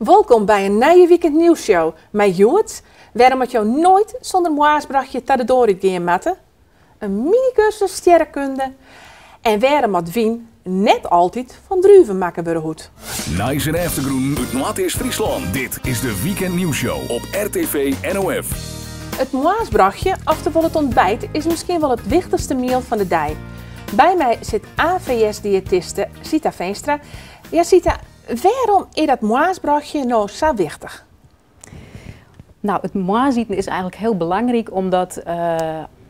Welkom bij een nieuwe Weekend Nieuwsshow. Met Joert, waarom het jou nooit zonder moaasbrachtje naar de doorrit gaan matten. Een mini-cursus sterrenkunde. En waarom het wien net altijd van druiven maken behoed. Nice en Eftergroen uit Noord-Friesland. Dit is de Weekend Nieuwsshow op RTV NOF. Het moaasbrachtje, oftewel het ontbijt, is misschien wel het wichtigste meal van de dag. Bij mij zit AVS-diëtiste Sita Veenstra. Ja, Sita, waarom is dat moaasbrachtje nou zo wichtig? Nou, het moaaseten is eigenlijk heel belangrijk omdat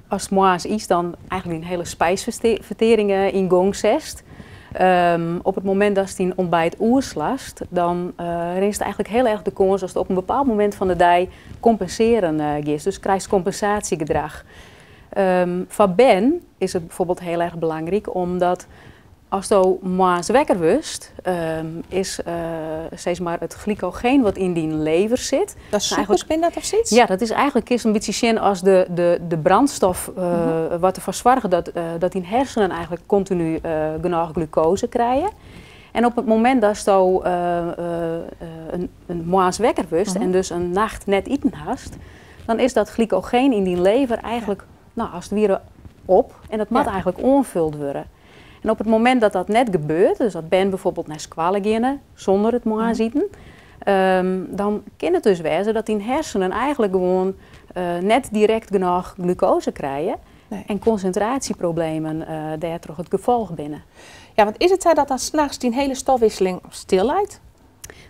als het moaas is, dan eigenlijk een hele spijsvertering in gang zet. Op het moment dat je een ontbijt oerslast, dan is het eigenlijk heel erg de kans als het op een bepaald moment van de dag compenseren is. Dus krijg je compensatiegedrag. Voor Ben is het bijvoorbeeld heel erg belangrijk omdat als je moaas wekker wust, is zeg maar het glycogeen wat in die lever zit. Dat is suikerspin dat of zoiets? Ja, dat is eigenlijk een beetje zien als de brandstof wat ervoor zorgt dat die hersenen eigenlijk continu genoeg glucose krijgen. En op het moment dat je een moaas wekker wust en dus een nacht net eten hast, dan is dat glycogeen in die lever eigenlijk, nou, als het weer op en dat moet eigenlijk onvuld worden. En op het moment dat dat net gebeurt, dus dat Ben bijvoorbeeld naar squallen gaan zonder het moaas eten, dan kan het dus wezen dat die hersenen eigenlijk gewoon net direct genoeg glucose krijgen en concentratieproblemen daar toch het gevolg binnen. Ja, want is het zo dat dan 's nachts die hele stofwisseling stil lijkt?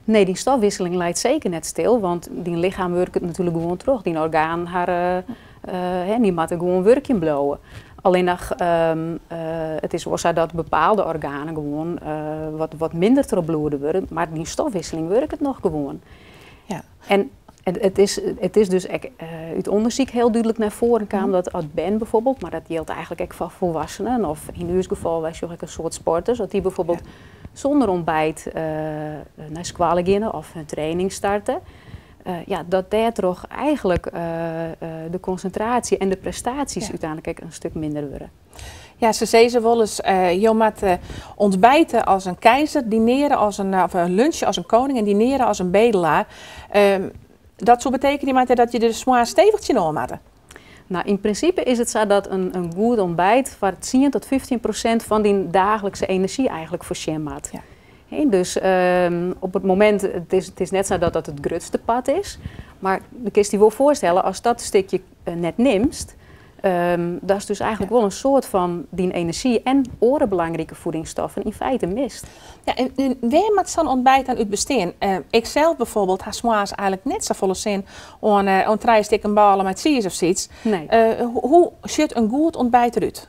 Nee, die stofwisseling lijkt zeker net stil, want die lichaam werkt het natuurlijk gewoon terug. Die orgaan, die moeten gewoon werkje blowen. Alleen nog, het is wel zo dat bepaalde organen gewoon wat minder terugbloeden worden, maar die stofwisseling werkt het nog gewoon. Ja. En het is dus uit onderzoek heel duidelijk naar voren kwam dat als Ben bijvoorbeeld, maar dat geldt eigenlijk ook voor volwassenen, of in uw geval wij ook een soort sporters, dat die bijvoorbeeld zonder ontbijt naar squallen gaan of hun training starten. Dat daar toch eigenlijk de concentratie en de prestaties uiteindelijk een stuk minder worden. Ja, ze zeggen wel eens, je moet ontbijten als een keizer, dineren als een lunchen als een koning en dineren als een bedelaar. Dat zou betekenen dat je dus maar stevigtje nodig moet. Nou, in principe is het zo dat een goed ontbijt waar 10 tot 15% van die dagelijkse energie eigenlijk voorzien maakt. Ja. Dus op het moment, het is net zo dat dat het grootste pad is, maar je kunt je wel voorstellen als dat stukje net neemt, dat is dus eigenlijk wel een soort van die energie en andere belangrijke voedingsstoffen in feite mist. Ja, en waar moet zo'n ontbijt aan uit bestaan? Ik zelf bijvoorbeeld heb 's morgens eigenlijk net zo volle zin om 3 stukken ballen met cheese of zoiets. Nee. Hoe ziet een goed ontbijt eruit?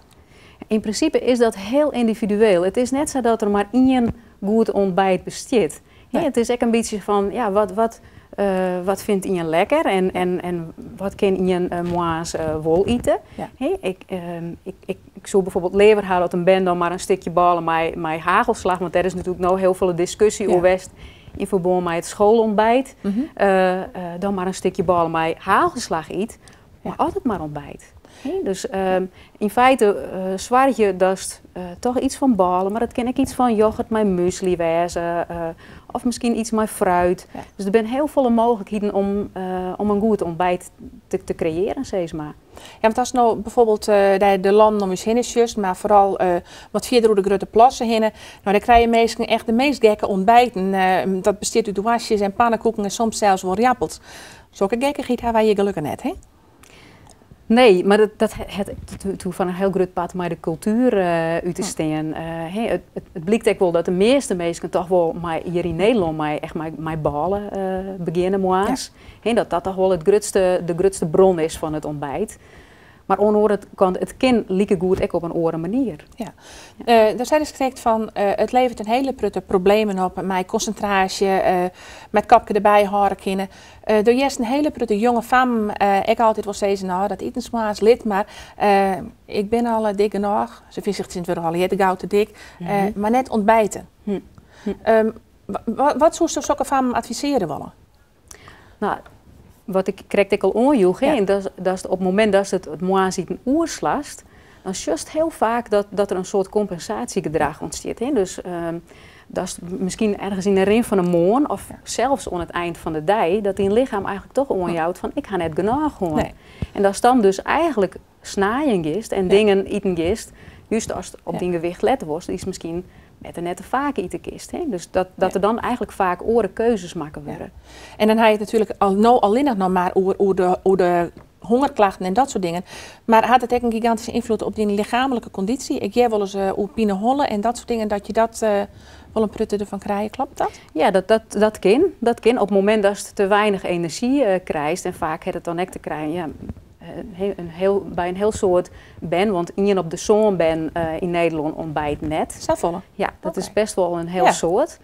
In principe is dat heel individueel. Het is net zo dat er maar één goed ontbijt bestaat. Nee. Het is echt een beetje van, ja, wat vindt je lekker en wat kan je moaas wel eten. Ja. Ik zou bijvoorbeeld liever halen dat een Ben dan maar een stukje ballen met hagelslag, want er is natuurlijk nou heel veel discussie over in verband met het schoolontbijt. Dan maar een stukje ballen met hagelslag eet, maar altijd maar ontbijt. Dus in feite zwaar je dat toch iets van ballen, maar dat kan ook iets van yoghurt met muesli wezen of misschien iets met fruit. Ja. Dus er zijn heel veel mogelijkheden om een goed ontbijt te creëren, zeg maar. Ja, want als nou bijvoorbeeld de landen om je heen is just, maar vooral wat verder door de grote plassen heen, nou dan krijg je meestal echt de meest gekke ontbijten. Dat bestaat uit wasjes en pannenkoeken en soms zelfs wel jappels. Zulke gekkigheid hebben wij je gelukkig net, hè? Nee, maar het van een heel groot pad met de cultuur uit te staan. Het blijkt ook wel dat de meeste mensen toch wel hier in Nederland met ballen beginnen moa's. Dat toch wel de grootste bron is van het ontbijt. Maar het kan lieke goed ook op een andere manier. Ja. Daar zijn dus gezegd van, het levert een hele prutte problemen op met concentratie, met kapje erbij horen kunnen. Door juist een hele prutte jonge fam, ik altijd wel zeggen, nou dat eten smaas lid, maar ik ben al dik genoeg. Ze vindt zich sinds weer al heel gauw te dik, maar net ontbijten. Wat zou zo'n fam adviseren willen? Nou, wat ik krijg al onjoeg, dat is op het moment dat het moaas eten oerslast, dan is het heel vaak dat er een soort compensatiegedrag ontstaat. Dus dat is misschien ergens in de rim van de maan of zelfs aan het eind van de dag, dat die lichaam eigenlijk toch onjouwt van ik ga net genoeg gewoon. Nee. En dat is dan dus eigenlijk snaaien gist en dingen eten gist, juist als het op die gewicht letten wordt, is misschien net te vaak eten kist. Hè? Dus dat er dan eigenlijk vaak oren keuzes maken worden. Ja. En dan heb je het natuurlijk alleen nog maar over de hongerklachten en dat soort dingen. Maar had het ook een gigantische invloed op die lichamelijke conditie? Ik jij wel eens oepine hollen en dat soort dingen, dat je dat wel een prutte ervan krijgt, klopt dat? Ja, dat kan. Op het moment dat je te weinig energie krijgt, en vaak heeft het dan ook te krijgen, ja, bij een heel soort ben, want iemand op de zoon ben in Nederland ontbijt net. Zelfvolle? Ja, dat is best wel een heel soort.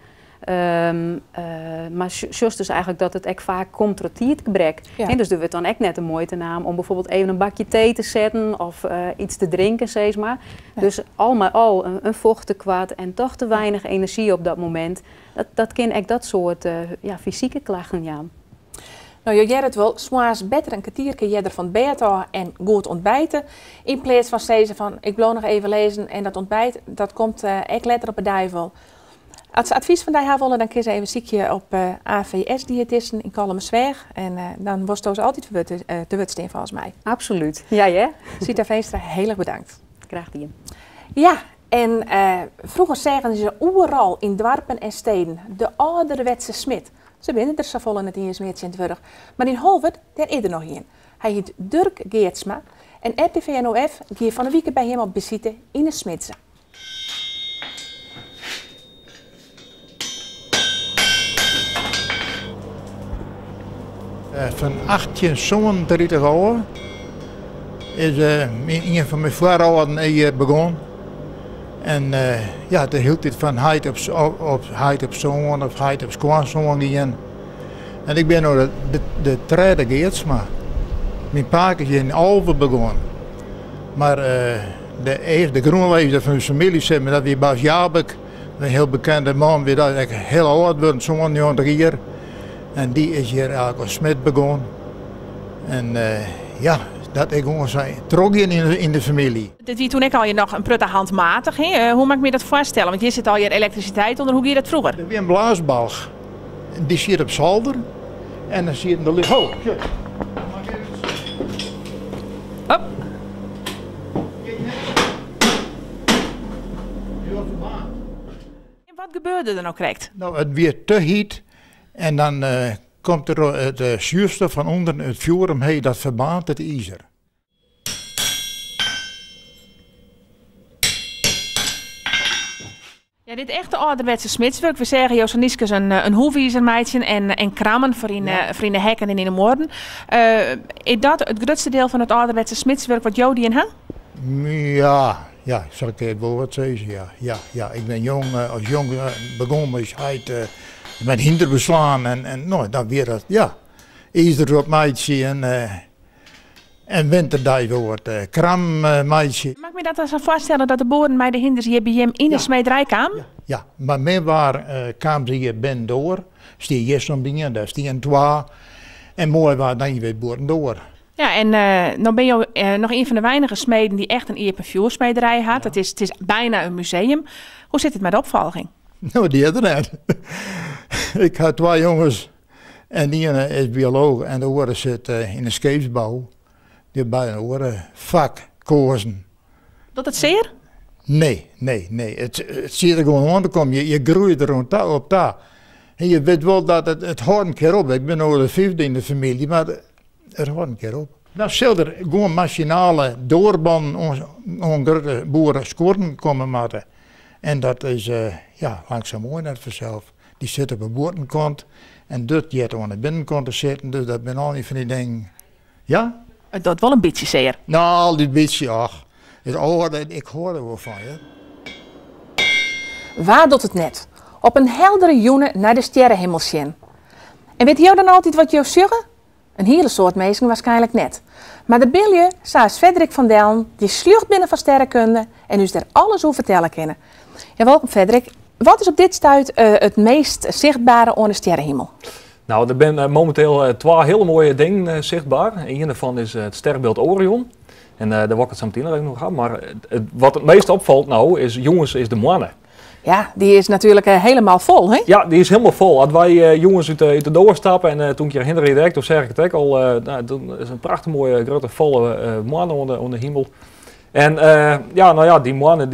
Maar juist dus eigenlijk dat het ook vaak komt door tietgebrek. Ja. Dus er wordt dan ook net een mooie naam om bijvoorbeeld even een bakje thee te zetten of iets te drinken, zeg maar. Ja. Dus al met al een vochttekort en toch te weinig energie op dat moment. Dat kan ook dat soort fysieke klachten, ja. Nou, je het wel, 's morgens beter een kwartiertje je van bed en goed ontbijten. In plaats van zeggen van, ik wil nog even lezen en dat ontbijt, dat komt echt letter op de duivel. Als ze advies van die willen, dan kun je even ziekje op AVS-diëtisten in Kalmesweg. En dan was het altijd te wutsten volgens mij. Absoluut. Ja, hè? Sita Veenstra, heel erg bedankt. Graag gedaan. Ja, en vroeger zeggen ze overal in dorpen en steden de ouderwetse smid. Ze binnen er zo vol in het Smeertje in het Wurg. Maar in Holwert, daar is er nog een. Hij heet Dirk Geertsma. En RTV NOF gaat van de week bij hem op visite in de Smidse. Van 1837 jaar is een van mijn voorouders hier begonnen. En ja, dat hield het van heid op zoon of heid op schoonzoon gaan. En ik ben nu de tweede Geertsma. Mijn pa is in Alve begonnen. Maar de groenlezer van de familie zei me dat we Bas Jabek, een heel bekende man, weer dat ik heel oud werd, zo'n 90 jaar. En die is hier eigenlijk als smid begonnen. En ja, dat ik gewoon zei, trok in de familie. Dit wie toen ik al je nog een prutte handmatig. Hoe mag ik me dat voorstellen? Want hier zit al je elektriciteit onder. Hoe ging dat vroeger? Er was een blaasbalg. Die zit op zolder. En dan zit er licht. Oh, shit. Hop. En wat gebeurde er nou correct? Nou, het weer te heet. En dan komt er het zuurstof van onder het vuur omheen, dat verbaant het ijzer. Ja, dit echte ouderwetse smidswerk. We zeggen Joost Nieskes een hoefijzermeidje en krammen voor in de hekken en in de moorden. Is dat het grootste deel van het ouderwetse smidswerk wat Jody in hangt? Ja, zal ik het wel wat zeggen, ja. Ik ben jong, als jong begonnen met hinder beslaan en nou, dan weer dat, ja. Ijzer op meidje en winterdag wordt kram meidje. Mag ik me dat eens voorstellen dat de boeren bij de hinders hier bij hem in de smederij kwamen? Ja, maar mij kwamen ze hier binnen door. Stie hier zo'n dingen, daar stie een twa. En mooi waren dan weer boeren door. Ja, en dan ben je nog een van de weinige smeden die echt een eer-en-vuursmederij had. Ja. Het is bijna een museum. Hoe zit het met de opvolging? Nou, die had er net. Ik had 2 jongens en die ene is bioloog en de andere zit in de scheepsbouw. Die hebben beide oren vak kozen. Doet het zeer? Nee. Het zit er gewoon aan te komen. Je groeit er op daar. En je weet wel dat het houdt een keer op. Ik ben nu de 5e in de familie, maar het houdt een keer op. Dan zal er gewoon machinale doorbanden onder boeren scoren komen maken. En dat is langzaam mooi net vanzelf. Die zit op de boordenkant en dat je aan de binnenkant te zitten, dus dat ben al niet van die dingen. Ja? Het doet wel een beetje zeer. Nou, al die beetje, ach. Ik hoor er wel van, ja. Waar doet het net? Op een heldere joene naar de sterrenhemel zien. En weet jou dan altijd wat jou zeggen? Een hele soort mensen waarschijnlijk net. Maar de bilje, zoals Frederik van Dellen, die slucht binnen van sterrenkunde en dus daar alles over vertellen kunnen. Ja, welkom Frederik. Wat is op dit stuit het meest zichtbare aan de sterrenhemel? Nou, er zijn momenteel 2 hele mooie dingen zichtbaar. Een daarvan is het sterrenbeeld Orion. En daar wil ik het zo meteen nog gaan. Maar wat het meest opvalt nou is, jongens, is de maan. Ja, die is natuurlijk helemaal vol, hè? Ja, die is helemaal vol. Als wij jongens uit de door stappen en toen ik hier hinder direct, toen zeg ik het ook al, toen is een prachtig mooie grote volle maan onder de hemel. En die maan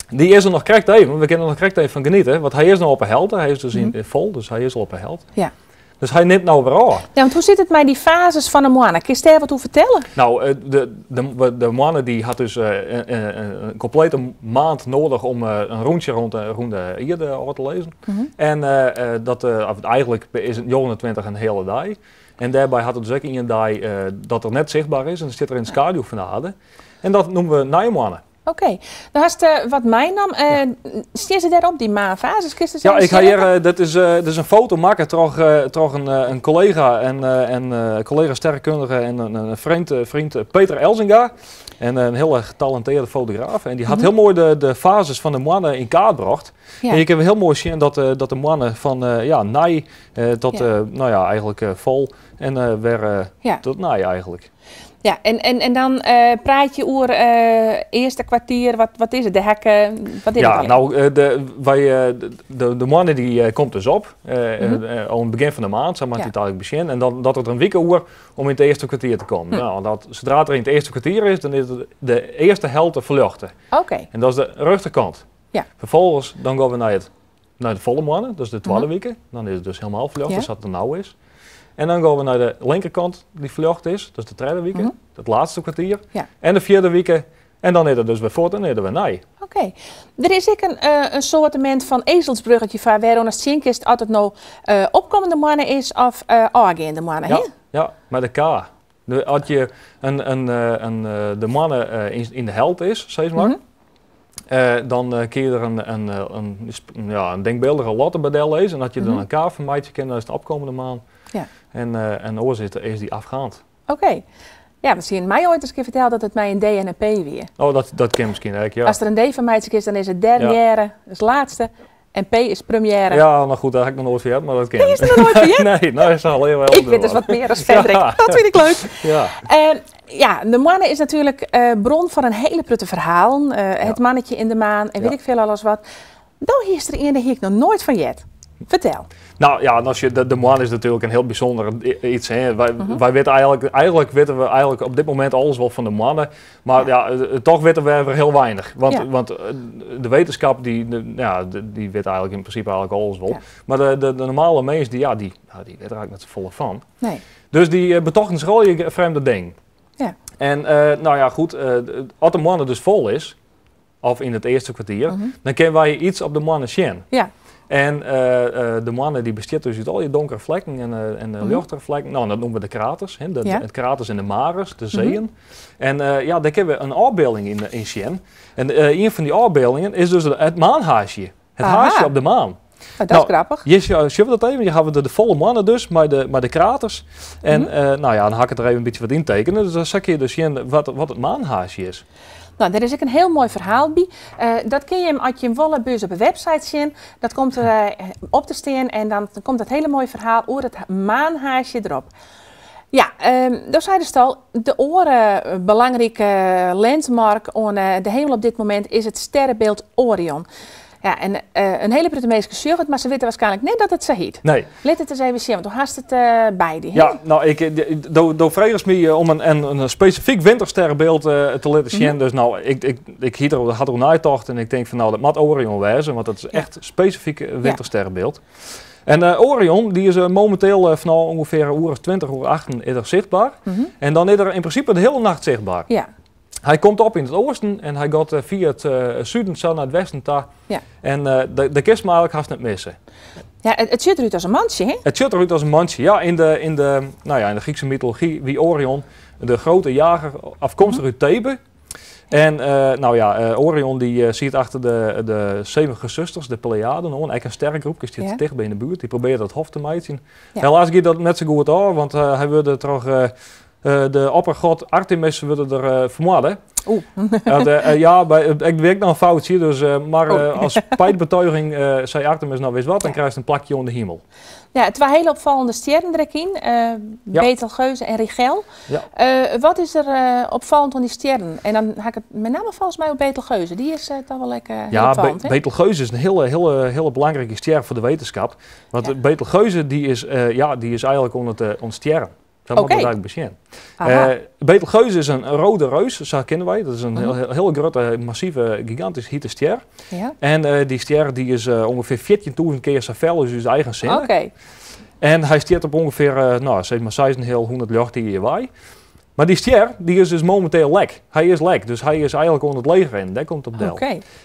die is er nog correct even. We kunnen er nog correct even van genieten, want hij is nog op een held. Hij is dus vol, dus hij is al op een held. Ja. Dus hij neemt nou weer aan. Ja, want hoe zit het met die fases van de moanne? Kun je daar wat over vertellen? Nou, de moanne die had dus een complete maand nodig om een rondje rond de Ierde te lezen. En eigenlijk is het 29 een hele dag. En daarbij had het dus ook in een dag dat er net zichtbaar is en zit er in het schaduw van de aarde. En dat noemen we nijmoanne. Oké, dan hast wat mij nam. Stier ze daarop, die maanfases? Ja, ik ga hier, dat is een foto maken toch een collega en collega sterrenkundige en een vriend Peter Elzinga. En een heel getalenteerde fotograaf. En die had heel mooi de fases van de mannen in kaart gebracht. Ja. En je kan heel mooi zien dat de mannen van nij tot eigenlijk vol en weer tot nij eigenlijk. Ja, en dan praat je over eerste kwartier, wat is het, de hekken, wat is het nou, de mannen die komt dus op, aan het begin van de maand, zo maakt hij het eigenlijk beginnen. En dan dat het een week oer om in het eerste kwartier te komen. Nou, zodra het er in het eerste kwartier is, dan is het de eerste helte verluchten. Oké. En dat is de rechterkant. Ja. Vervolgens dan gaan we naar de volle mannen, dat is de tweede weken. Dan is het dus helemaal verlucht, dus dat het er nauw is. En dan gaan we naar de linkerkant die verlucht is, dat is de derde week, het laatste kwartier. Ja. En de vierde week, en dan is het dus weer voort en dan is het weer nij. Oké. Er is ook een soortement van ezelsbruggetje van waar als het altijd nog opkomende mannen is of aangaande mannen, hè? Ja, met de K. Als je de mannen in de held is, zeg maar, dan kun je er een denkbeeldige lottenbedel lezen. En dat je dan een K vermijdt, dan is het de opkomende maan. Ja. En oorzitten is die afgaand. Oké. Ja, misschien mij ooit eens verteld dat het mij een D en een P weer. Oh, dat kan misschien eigenlijk, ja. Als er een D van mij is, dan is het dernière, dat is laatste. En P is première. Ja, nou goed, daar heb ik nog nooit van maar dat ken ik. Is er nog nooit van je? Nee, dat is al heel wel. Ik weet dus wat meer als Frederik. Ja. Dat vind ik leuk. Ja. En de mannen is natuurlijk bron van een hele prutte verhaal. Het mannetje in de maan en weet ik veel alles wat. Dan is er een die ik nog nooit van jet. Vertel. Nou ja, als je, de maan is natuurlijk een heel bijzonder iets. Hè. Wij weten eigenlijk weten we op dit moment alles wel van de mannen. Maar toch weten we er heel weinig. Want de wetenschap die weet eigenlijk in principe alles wel. Ja. Maar de normale mensen die weet er eigenlijk niet zo volle van. Nee. Dus die betochten zich al je vreemde ding. Ja. En als de mannen dus vol is, of in het eerste kwartier, dan kunnen wij iets op de mannen zien. Ja. En de mannen die bestaat dus uit al die donkere vlekken en de lichtere vlekken. Nou, dat noemen we de kraters. Hè? Het kraters en de mares, de zeeën. En daar hebben we een afbeelding in zien. En een van die afbeeldingen is dus het maanhaasje. Het haasje op de maan. Dat is grappig. Zullen we dat even? Je hebben de volle mannen dus, maar de kraters. En dan ga ik het er even een beetje wat in tekenen. Dus dan zag je dus zien wat het maanhaasje is. Nou, daar is ook een heel mooi verhaal bij. Dat kun je hem als je hem willen bij op een website zien. Dat komt er op te staan en dan komt dat hele mooie verhaal over het maanhaasje erop. Ja, daar zei de al, de oren belangrijke landmark aan de hemel op dit moment is het sterrenbeeld Orion. Ja, en een hele prutte meisje zucht, maar ze weten waarschijnlijk niet dat het zo heet. Nee. Let het eens even zien, want hoe haast het bij die? Ja, nou, door vrees me om een specifiek wintersterrenbeeld te laten zien. Dus nou, ik had er nagedacht en ik denk van nou, dat moet Orion wezen, want dat is echt specifiek wintersterrenbeeld. En Orion die is momenteel van ongeveer uur 20, uur 8 is er zichtbaar. En dan is er in principe de hele nacht zichtbaar. Ja. Hij komt op in het oosten en hij gaat via het zuiden zo naar het westen toe. Ja. En de kist maar eigenlijk haast niet missen. Ja, het ziet eruit als een mansje, hè? Het ziet eruit als een mansje, ja. In de Griekse mythologie wie Orion, de grote jager, afkomstig uit Thebe. En Orion die ziet achter de 7 zusters, de Pleiaden, eigenlijk een sterrengroep, die zit dicht bij in de buurt. Die probeert het hof te mijten. Ja. Helaas gaat dat net zo goed aan, want hij wordt toch De oppergod Artemis wordt er vermoord. Oeh. Ik weet nog een foutje, dus, als spijtbetuiging zei Artemis nou wist wat, dan krijg je een plakje onder de hemel. Ja, het waren hele opvallende sterren erin, Betelgeuse en Rigel. Ja. Wat is er opvallend aan die sterren? En dan ga ik het met name volgens mij op Betelgeuse, die is toch wel lekker heel opvallend. Betelgeuse is een hele belangrijke ster voor de wetenschap. Want Betelgeuse die is eigenlijk onder het sterren. Dat moet je eigenlijk bezien. Betelgeuse is een rode reus, zo kennen wij. Dat is een heel grote, massieve, gigantisch hitte ster. Ja. En die ster die is ongeveer 14.000 keer zo fel als zijn eigen zin. En hij steert op ongeveer, zeg maar 600 lucht hierbij. Maar die ster die is dus momenteel lek. Hij is lek, dus hij is eigenlijk onder het leger in. Dat komt op deel.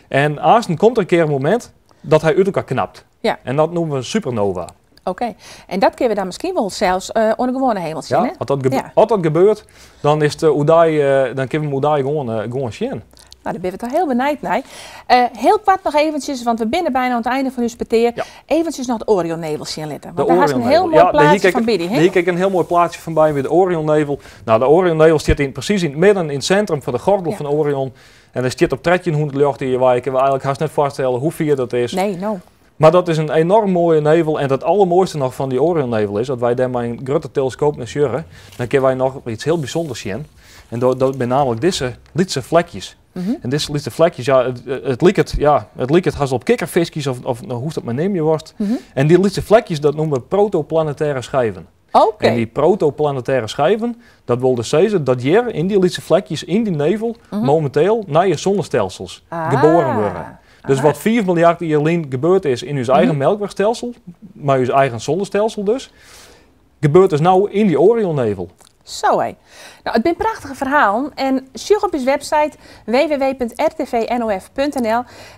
En aasten komt er een keer een moment dat hij uit elkaar knapt. Ja. En dat noemen we supernova. En dat kunnen we dan misschien wel zelfs onder een gewone hemel zien, hè? Als dat gebeurt, dan is dan kunnen we Oedai gewoon zien. Nou, daar ben we toch heel benieuwd naar. Heel kort nog eventjes, want we binnen bijna aan het einde van uw speteer. Ja. Eventjes nog de Orionnevel zien letten. Want daar is een heel mooi plaatje van binnen. Hier kijk een heel mooi plaatje van bij met de Orionnevel. Nou, de Orionnevel staat precies in het midden, in het centrum van de gordel van Orion. En er staat op 1300 lucht hier waar ik eigenlijk haast net voorstellen hoe vier dat is. Nee, no. Maar dat is een enorm mooie nevel. En het allermooiste nog van die Orionnevel is dat wij daar met een grote telescoop naar sjurren. Dan kunnen wij nog iets heel bijzonders zien. En dat zijn namelijk deze lietse vlekjes. En deze lietse vlekjes, het lijkt als op kikkervisjes of hoe dat maar neem je wordt. En die lietse vlekjes, dat noemen we protoplanetaire schijven. En die protoplanetaire schijven, dat wil dus zeggen dat hier in die lietse vlekjes, in die nevel, momenteel naar je zonnestelsels geboren worden. Dus wat 4 miljard jaar gebeurd is in uw eigen melkwegstelsel, maar uw eigen zonnestelsel dus, gebeurt dus nou in die Orionnevel. Zo hé. Nou, het zijn prachtige verhalen en zoek op uw website www.rtvnof.nl.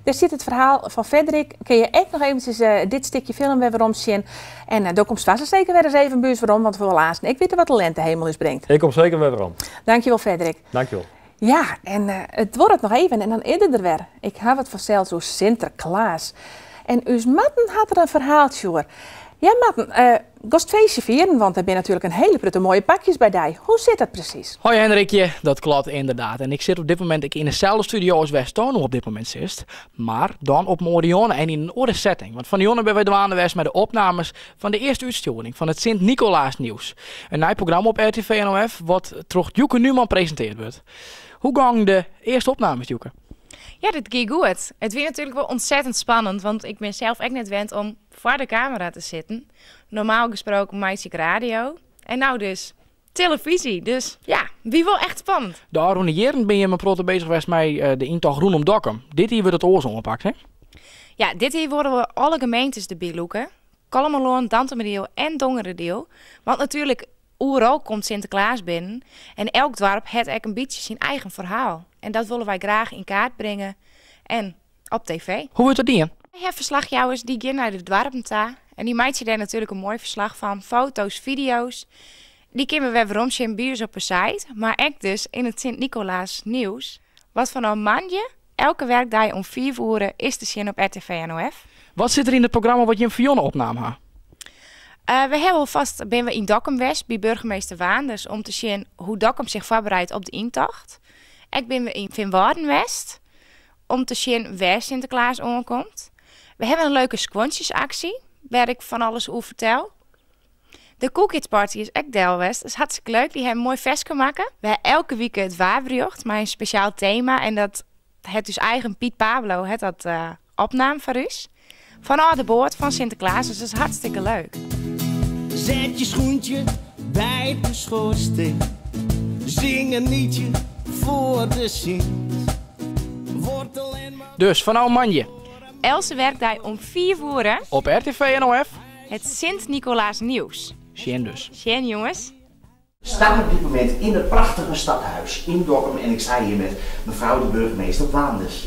Daar zit het verhaal van Frederik. Kun je echt nog eventjes dit stukje film weer waarom zien. En daar komt vast zeker weer eens even een buurt waarom, want voor laatst ik weet wat de lentehemel is brengt. Ik kom zeker weer waarom. Dankjewel Frederik. Dankjewel. Ja, en het wordt het nog even en dan eerder er weer. Ik heb het vanzelfs zo Sinterklaas. En uw matten had er een verhaaltje hoor. Ja, matten, gost feestje vieren, want er zijn natuurlijk een hele prutte mooie pakjes bij die. Hoe zit dat precies? Hoi Hendrikje, dat klopt inderdaad. En ik zit op dit moment in dezelfde studio als West-Tono op dit moment zit. Maar dan op Orion en in een andere setting. Want van Dionne ben we dwaan geweest met de opnames van de eerste uitsturing van het Sint-Nicolaas nieuws. Een nieuw programma op RTV NOF wat door Joeke Numan presenteerd wordt. Hoe gang de eerste opnames, Joeke? Ja, dit ging goed. Het was natuurlijk wel ontzettend spannend, want ik ben zelf echt net gewend om voor de camera te zitten. Normaal gesproken maak ik radio. En nou dus televisie. Dus ja, wie wel echt spannend. De Arone Jeren ben je met protten bezig geweest met de intocht Roenum Dokkum. Dit hier wordt het oors opgepakt, hè? Ja, dit hier worden we alle gemeentes erbij loeken. Kalmeloon, Dantemeriel en Dongerendeel. Want natuurlijk, overal komt Sinterklaas binnen. En elk dorp heeft ook een beetje zijn eigen verhaal. En dat willen wij graag in kaart brengen. En op tv. Hoe wordt dat die? We hebben verslagjouwers die gaan naar de dorpen ta. En die maakt je daar natuurlijk een mooi verslag van. Foto's, video's. Die kunnen we weer omzien bij ons op een site. Maar ook dus in het Sint-Nicolaas nieuws. Wat van een maandje, elke werkdag om 4 uur is te zien op RTV NOF. Wat zit er in het programma wat je in Fionne opnam ha? We hebben alvast ben we in Dokkum West bij burgemeester Waanders om te zien hoe Dokkum zich voorbereidt op de intocht. Ik ben we in Vinwaarden West om te zien waar Sinterklaas aankomt. We hebben een leuke squantjesactie waar ik van alles over vertel. De Cool Kids Party is ook deel West. Dat is hartstikke leuk. Die hebben een mooi festje maken. We hebben elke week het Waarbriocht, maar een speciaal thema. En dat het dus eigen Piet Pablo het dat opname voor us. Van de boord van Sinterklaas, dus dat is hartstikke leuk. Zet je schoentje bij de schoorsteen. Zing een liedje voor de Sint. Wortel en dus van nou manje. Else werkdag om 4 uur. Op RTV NOF. Het Sint-Nicolaas nieuws. Sjen dus. Sjen jongens. We staan op dit moment in het prachtige stadhuis in Dokkum en ik sta hier met mevrouw de burgemeester Waanders.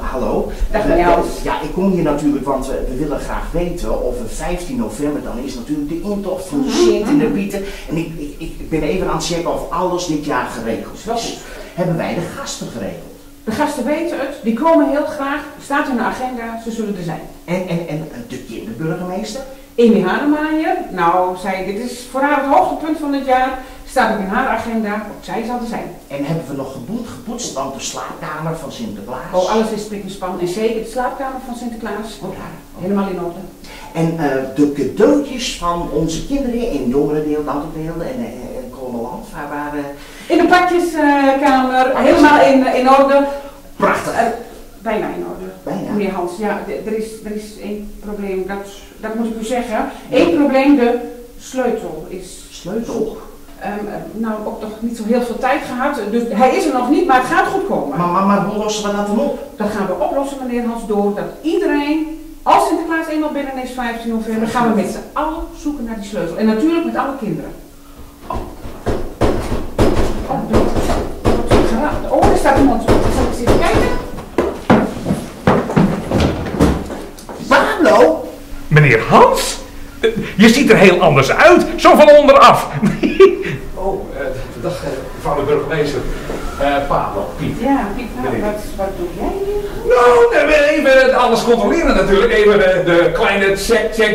Hallo. Dag meneer. Ja, ik kom hier natuurlijk, want we willen graag weten of 15 november dan is natuurlijk de intocht van de Sint in de Pieten. En ik ben even aan het checken of alles dit jaar geregeld is. Hebben wij de gasten geregeld? De gasten weten het, die komen heel graag, staat in de agenda, ze zullen er zijn. En de kinderburgemeester? Amy Hademaier, nou, dit is voor haar het hoogtepunt van het jaar, Staat ook in haar agenda, ook zij zal er zijn. En hebben we nog gepoetst, want de slaapkamer van Sinterklaas. Oh, alles is spik en span. En zeker de slaapkamer van Sinterklaas. Oh, daar. Helemaal in orde. En de cadeautjes van onze kinderen in jongerendeel, ouderendeel en Kolmerland, waar waren... In de pakjeskamer, helemaal in orde. Prachtig. Bijna in orde. Bijna. Meneer Hans, ja, er is één probleem, dat moet ik u zeggen. Eén probleem, de sleutel is... Sleutel? Nou, ook nog niet zo heel veel tijd gehad, dus hij is er nog niet, maar het gaat goed komen. Maar hoe lossen we dat dan op? Dat gaan we oplossen, meneer Hans, door dat iedereen, als Sinterklaas eenmaal binnen is 15 november, gaan we met z'n allen zoeken naar die sleutel. En natuurlijk met alle kinderen. Oh, er staat iemand. Zal ik eens even kijken? Pablo? Meneer Hans? Je ziet er heel anders uit, zo van onderaf. Dag mevrouw de burgemeester. Pablo, Piet. Ja, Piet, wat doe jij hier? Nou, even alles controleren natuurlijk. Even de kleine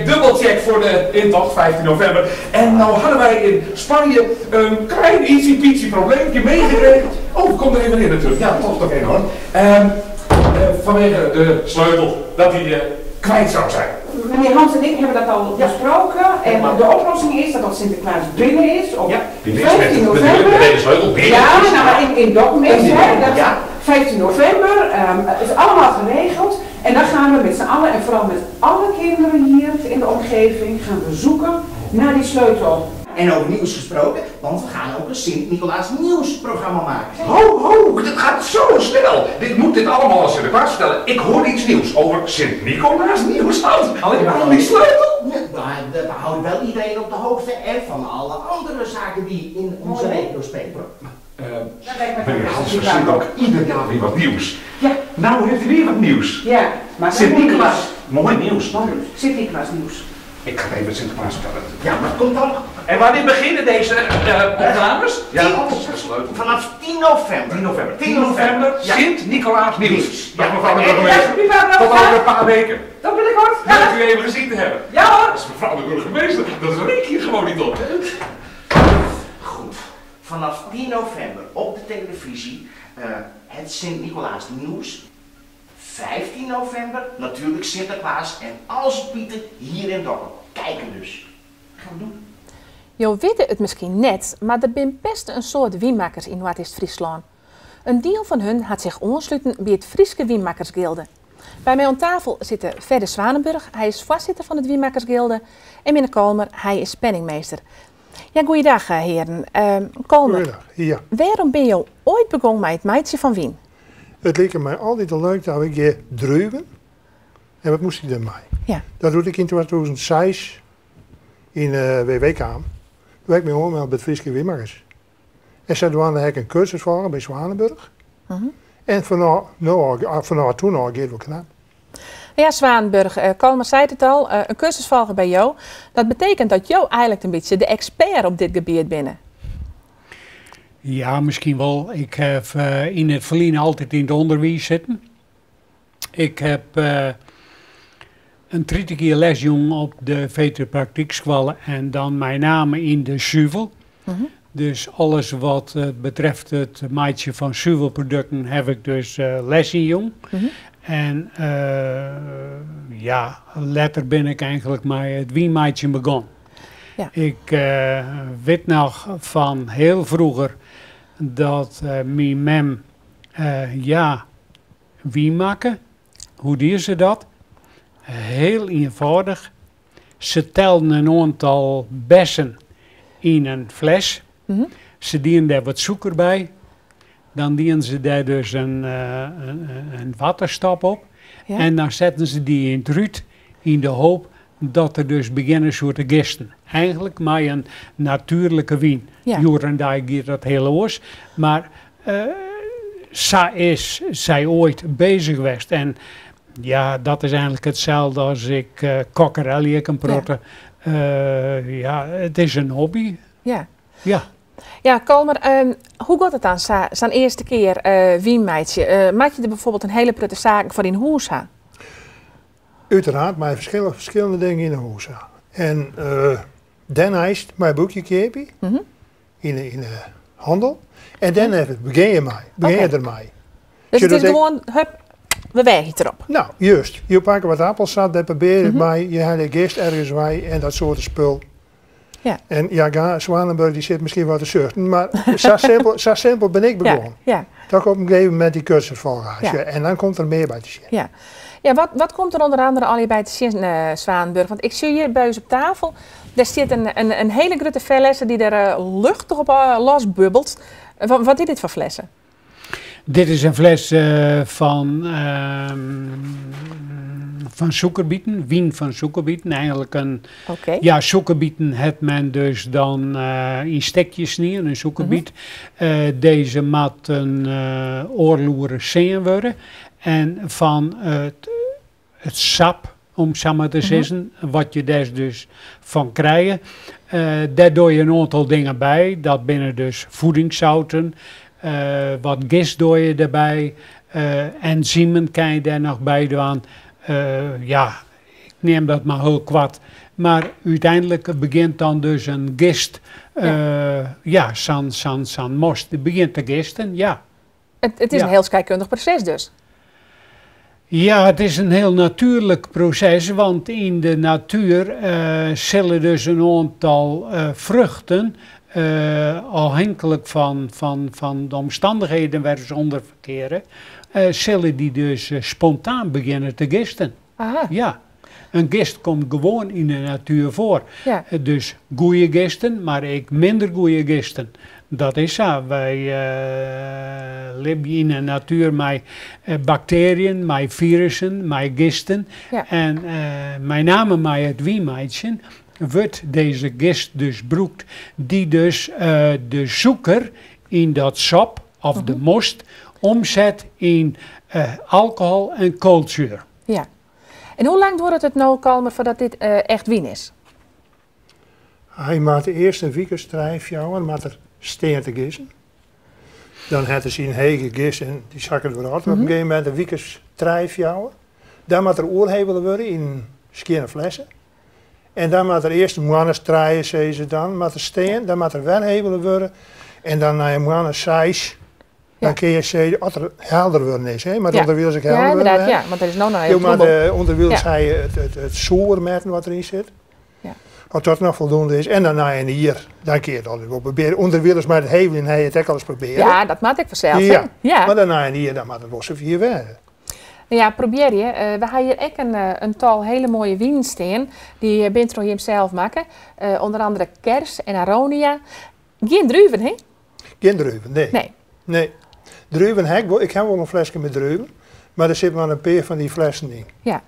dubbelcheck voor de intocht, 15 november. En nou hadden wij in Spanje een klein ietsje probleempje meegekregen. Oh, kom er even in natuurlijk. Ja, toch even hoor. Vanwege de sleutel dat hij kwijt zou zijn. Meneer Hans en ik hebben dat al besproken. En de oplossing is dat als Sinterklaas binnen is op 15 november. De sleutel binnen. Ja, nou, maar in documenten, hè, 15 november, is allemaal geregeld. En dan gaan we met z'n allen, en vooral met alle kinderen hier in de omgeving, gaan we zoeken naar die sleutel. En over nieuws gesproken, want we gaan ook een Sint-Nicolaas nieuwsprogramma maken. Ho, dit gaat zo snel. Dit moet dit allemaal als Sinterklaas vertellen. Ik hoor iets nieuws over Sint-Nicolaas nieuws. Alleen maar die sleutel. We houden wel iedereen op de hoogte en van alle andere zaken die in onze regio spelen. Meneer Hans verzint ook ieder jaar weer wat nieuws. Ja. Nou heeft hij weer wat nieuws. Ja, maar Sint-Nicolaas. Mooi nieuws. Sint-Nicolaas nieuws. Ik ga even Sinterklaas vertellen. Ja, maar komt dan. En wanneer beginnen deze opnames? Vanaf 10 november. 10 november, ja. Sint-Nicolaas nieuws. Dag mevrouw de burgemeester. burgemeester. Tot over een paar weken. Dat wil ik hoor. Leuk u even gezien te hebben. Ja hoor. Dat is mevrouw de burgemeester. Dat reken je gewoon niet op. Goed. Vanaf 10 november op de televisie het Sint-Nicolaas nieuws. 15 november natuurlijk Sinterklaas en alles Pieten hier in Dokkum. Kijken dus. Gaan we doen. Je weet het misschien net, maar er zijn best een soort wienmakers in Noord-Friesland. Een deel van hun had zich aansluiten bij het Frieske Wienmakersgilde. Bij mij aan tafel zit Ferde Zwanenburg, hij is voorzitter van het Wienmakersgilde. En meneer Kolmer, hij is penningmeester. Ja, goeiedag heren. Kolmer, goeiedag, ja. Waarom ben je ooit begonnen met het meidje van wien? Het leek mij altijd al leuk dat ik druiven. En wat moest ik ermee? Ja. Dat doe ik in 2006 in WW-kamer. Toen heb ik me gewoon bij het Frieske Wienmakers. En ze hadden ik een cursus voor bij Zwanenburg. En vanaf toen al gaat het wel knap. Ja, Zwanenburg, Kolmer zei het al, een cursus volgen bij jou. Dat betekent dat jou eigenlijk een beetje de expert op dit gebied bent. Ja, misschien wel. Ik heb in het verleden altijd in het onderwijs zitten. Ik heb een 30 keer lesjong op de veterpraktiekschool en dan met name in de zuivel. Dus alles wat betreft het maatje van zuivelproducten heb ik dus les in jong. En ja, later ben ik eigenlijk met het wienmaatje begonnen. Ja. Ik weet nog van heel vroeger dat mijn mem wien maken. Hoe deed ze dat? Heel eenvoudig. Ze telden een aantal bessen in een fles. Ze deden daar wat suiker bij. Dan deden ze daar dus een waterstap op. Ja. En dan zetten ze die in het ruut in de hoop dat er dus beginnen soorten gisten. Eigenlijk maar een natuurlijke wien. Ja. Joren daar gaat dat heel oors. Maar zij ooit bezig geweest. En ja, dat is eigenlijk hetzelfde als ik kokkerelli kan praten. Ja, het is een hobby. Ja. Ja. Ja, Kolmer, hoe gaat het dan, zijn eerste keer wienmeidje? Maak je er bijvoorbeeld een hele prutte zaken voor in huis aan? Uiteraard, maar verschillende dingen in huis aan. En dan is mijn boekje keepie. in de handel. En dan begin je ermee. Dus het is gewoon, hup, we wegen erop. Nou, juist. Je pakt wat appelsap, dat probeer je bij, je hebt een gist ergens bij en dat soort spul. Ja. En ja, Zwanenburg die zit misschien wat te zuchten, maar zo simpel ben ik begonnen. Ja. Dat op een gegeven moment die cursusvolgage. Ja. En dan komt er meer bij te zien. Ja. Ja, wat komt er onder andere al bij te zien, Zwanenburg? Want ik zie hier bij ons op tafel, daar zit een hele grote flessen die er luchtig op losbubbelt. Wat is dit voor flessen? Dit is een fles van zoekerbieten, wien van zoekerbieten. Eigenlijk ja, zoekerbieten heeft men dus dan in stekjes neer, een zoekerbiet. Deze mat een oorloeren zeen worden. En van het sap, om zo maar te zeggen, wat je daar dus van krijgt. Daar doe je een aantal dingen bij. Dat binnen dus voedingszouten. Wat gist doe je erbij, enzymen kan je daar nog bij doen. Ja, ik neem dat maar heel kwad. Maar uiteindelijk begint dan dus een gist, zo'n most. Het begint te gisten, ja. Het is een heel scheikundig proces dus. Ja, het is een heel natuurlijk proces, want in de natuur zullen dus een aantal vruchten, afhankelijk van de omstandigheden waar ze onder verkeren, zullen die dus spontaan beginnen te gisten. Aha. Ja, een gist komt gewoon in de natuur voor. Ja. Dus goede gisten, maar ook minder goede gisten. Dat is zo. Wij leven in de natuur met bacteriën, met virussen, met gisten. Ja. En met name met het wienmeidje wordt deze gist dus gebruikt, die dus de zoeker in dat sap of de most omzet in alcohol en koolzuur. Ja. En hoe lang duurt het nou komen voordat dit echt wien is? Hij maakt eerst een week strijfjouwen, maar er steen te gissen. Dan had hij een hege gist en die zakken weer uit. Op een gegeven moment een week strijfjouwen. Dan moet er oorhebelen worden in schone flessen. En dan moet er eerst een mannen strijden, zeggen ze dan, met de steen. Dan moet er weggebelen worden. En dan naar een mannen 6. Dan kun je zeggen dat er helder worden is, hè? Maar onder wil ik helder worden. Ja, inderdaad, ja, want er is nou nog heel veel. Maar onder wil je het zoer meten wat erin zit. Ja. Wat dat nog voldoende is. En dan naar een hier, dan kun je dat wel proberen. Onder wil maar het hevelen en hij het ook al eens proberen. Ja, dat maak ik vanzelf. Ja. Ja. Maar dan naar een hier, dan moet het wel zo 4 werden. Ja, probeer je. We hebben hier ook een tal hele mooie wien staan. Die Bintro hier zelf maken. Onder andere kers en aronia. Geen druiven, hè? Geen druiven, nee. Druiven, ik heb wel een flesje met druiven. Maar er zit maar een paar van die flessen in. Ja.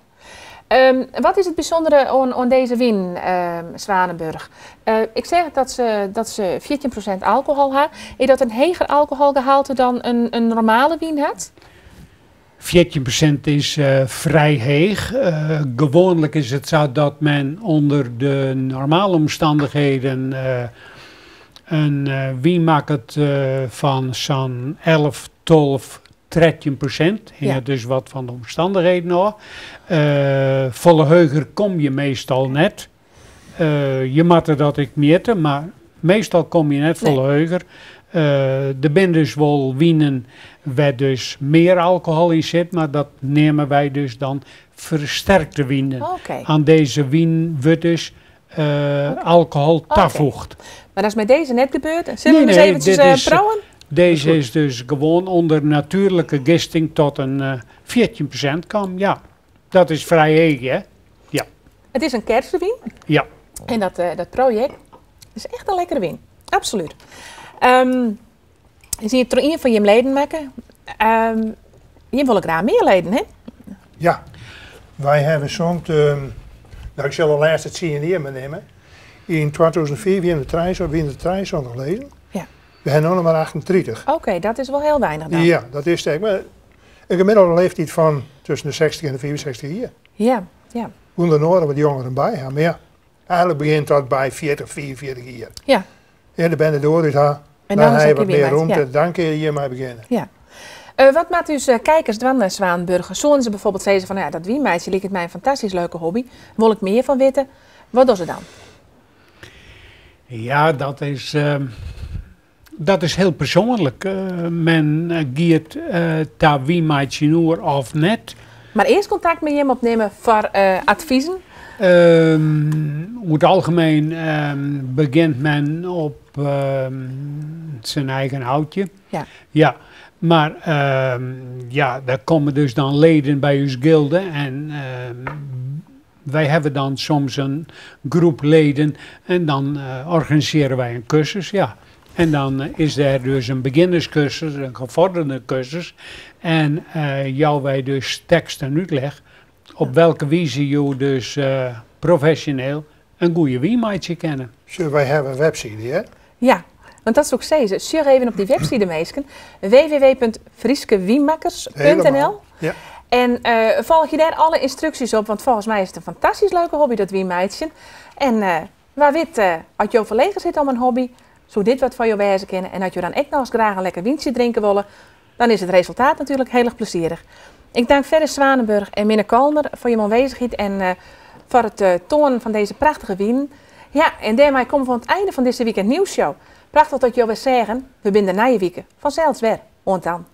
Wat is het bijzondere aan deze wien, Zwanenburg? Ik zeg dat ze 14% alcohol heeft. Is dat een hoger alcoholgehalte dan een normale wien had? 14% is vrij hoog. Gewoonlijk is het zo dat men onder de normale omstandigheden een wien maakt van zo'n 11, 12, 13%. Ja. Dus wat van de omstandigheden nog. Volle heuger kom je meestal net. Je moet er dat ik meten, maar meestal kom je net volle heuger. Er zijn dus wel wienen waar dus meer alcohol in zit, maar dat nemen wij dus dan versterkte wienen. Okay. Aan deze wien wordt dus alcohol toegevoegd. Maar dat is met deze net gebeurd. Zullen we eens eventjes proeven? Deze is dus gewoon onder natuurlijke gisting tot een 14% kan. Ja, dat is vrij hoog, hè? Ja. Het is een kersenwien. Ja. En dat project is echt een lekkere wien. Absoluut. Je ziet er een van je leden maken. Je wil graag meer leden, hè? Ja. Wij hebben soms, ik zal al laatst het CNR nemen. In 2004 wie in de trein nog leden. Ja. We hebben nog maar 38. Oké, dat is wel heel weinig dan. Ja, dat is het. Maar een gemiddelde leeftijd van tussen de 60 en de 64 jaar. Ja, ja. Onder noorden wat jongeren bij gaan. Maar ja, eigenlijk begint dat bij 40, 44 jaar. Ja. Ja, dan ben je door, dus dan heb je wat meer ruimte. Dan kun je hiermee beginnen. Ja. Wat maakt dus kijkers van Zwanenburg? Zullen ze bijvoorbeeld zeggen van, ja, dat wienmeisje lijkt het mij een fantastisch leuke hobby. Wil ik meer van weten? Wat doen ze dan? Ja, dat is dat is heel persoonlijk. Men gaat daar wie maakt je noer of net. Maar eerst contact met hem opnemen voor adviezen? Over het algemeen begint men op zijn eigen houtje. Ja. Ja. Maar daar komen dus dan leden bij ons gilde en wij hebben dan soms een groep leden en dan organiseren wij een cursus, ja. En dan is er dus een beginnerscursus, een gevorderde cursus en jou wij dus tekst en uitleg op welke wijze je dus professioneel een goede wiemaatje kennen. Zullen wij hebben een website, hè? Ja. Want dat is ook steeds. Surf even op die website meesken. www.frieskewiemakkers.nl. Ja. En volg je daar alle instructies op, want volgens mij is het een fantastisch leuke hobby, dat wiemaatje. En waar weet, als je verlegen zit om een hobby, zo dit wat van je wijzen kennen. En als je dan echt nog eens graag een lekker windje drinken willen, dan is het resultaat natuurlijk heel erg plezierig. Ik dank verder Zwanenburg en Minne Kalmer voor je aanwezigheid en voor het tonen van deze prachtige wien. Ja, en daarmee komen we aan het einde van deze weekend nieuwsshow. Prachtig dat je weer zeggen, we binden na je weken vanzelfs weer. Want dan.